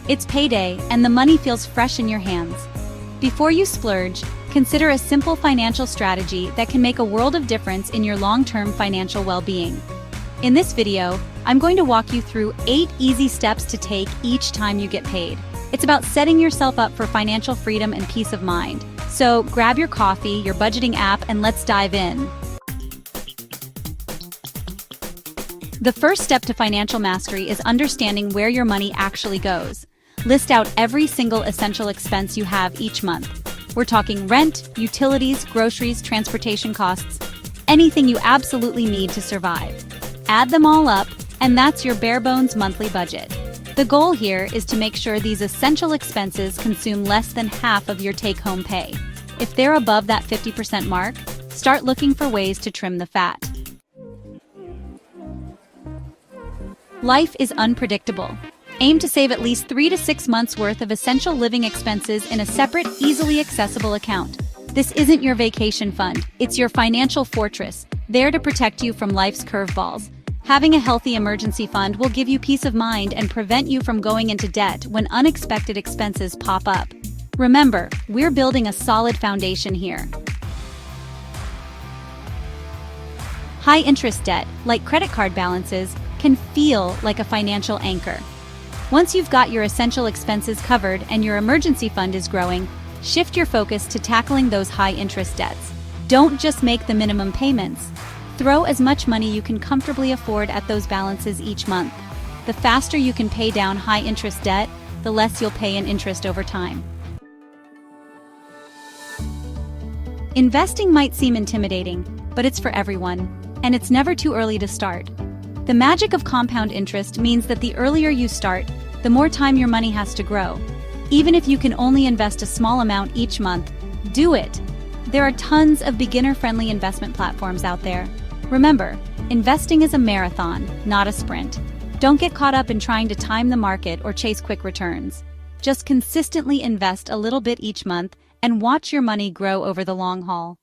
It's payday, and the money feels fresh in your hands. Before you splurge, consider a simple financial strategy that can make a world of difference in your long-term financial well-being. In this video, I'm going to walk you through 8 easy steps to take each time you get paid. It's about setting yourself up for financial freedom and peace of mind. So grab your coffee, your budgeting app, and let's dive in. The first step to financial mastery is understanding where your money actually goes. List out every single essential expense you have each month. We're talking rent, utilities, groceries, transportation costs, anything you absolutely need to survive. Add them all up, and that's your bare-bones monthly budget. The goal here is to make sure these essential expenses consume less than half of your take-home pay. If they're above that 50% mark, start looking for ways to trim the fat. Life is unpredictable. Aim to save at least 3 to 6 months' worth of essential living expenses in a separate, easily accessible account. This isn't your vacation fund, it's your financial fortress, there to protect you from life's curveballs. Having a healthy emergency fund will give you peace of mind and prevent you from going into debt when unexpected expenses pop up. Remember, we're building a solid foundation here. High-interest debt, like credit card balances, can feel like a financial anchor. Once you've got your essential expenses covered and your emergency fund is growing, shift your focus to tackling those high-interest debts. Don't just make the minimum payments. Throw as much money you can comfortably afford at those balances each month. The faster you can pay down high-interest debt, the less you'll pay in interest over time. Investing might seem intimidating, but it's for everyone, and it's never too early to start. The magic of compound interest means that the earlier you start, the more time your money has to grow. Even if you can only invest a small amount each month, do it! There are tons of beginner-friendly investment platforms out there. Remember, investing is a marathon, not a sprint. Don't get caught up in trying to time the market or chase quick returns. Just consistently invest a little bit each month and watch your money grow over the long haul.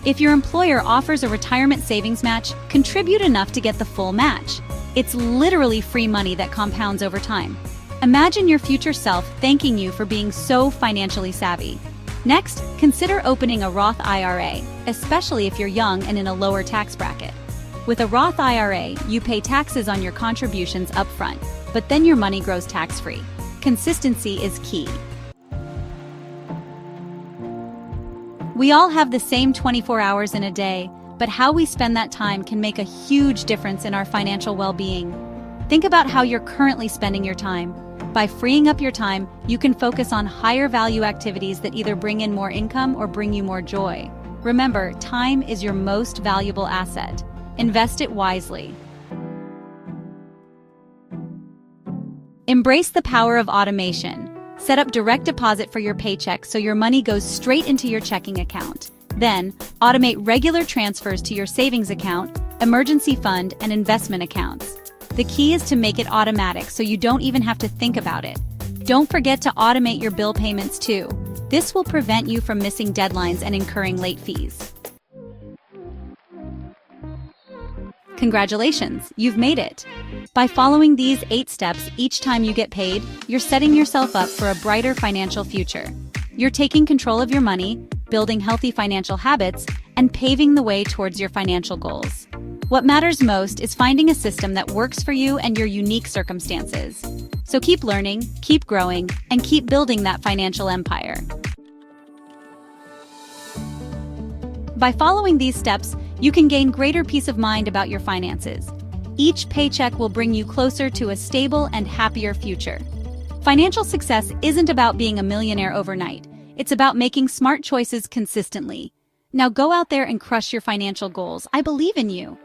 If your employer offers a retirement savings match, contribute enough to get the full match. It's literally free money that compounds over time. Imagine your future self thanking you for being so financially savvy. Next, consider opening a Roth IRA, especially if you're young and in a lower tax bracket. With a Roth IRA, you pay taxes on your contributions upfront, but then your money grows tax-free. Consistency is key. We all have the same 24 hours in a day, but how we spend that time can make a huge difference in our financial well-being. Think about how you're currently spending your time. By freeing up your time, you can focus on higher value activities that either bring in more income or bring you more joy. Remember, time is your most valuable asset. Invest it wisely. Embrace the power of automation. Set up direct deposit for your paycheck so your money goes straight into your checking account. Then, automate regular transfers to your savings account, emergency fund, and investment accounts. The key is to make it automatic so you don't even have to think about it. Don't forget to automate your bill payments too. This will prevent you from missing deadlines and incurring late fees. Congratulations, you've made it! By following these 8 steps each time you get paid, you're setting yourself up for a brighter financial future. You're taking control of your money, building healthy financial habits, and paving the way towards your financial goals. What matters most is finding a system that works for you and your unique circumstances. So keep learning, keep growing, and keep building that financial empire. By following these steps, you can gain greater peace of mind about your finances. Each paycheck will bring you closer to a stable and happier future. Financial success isn't about being a millionaire overnight. It's about making smart choices consistently. Now go out there and crush your financial goals. I believe in you.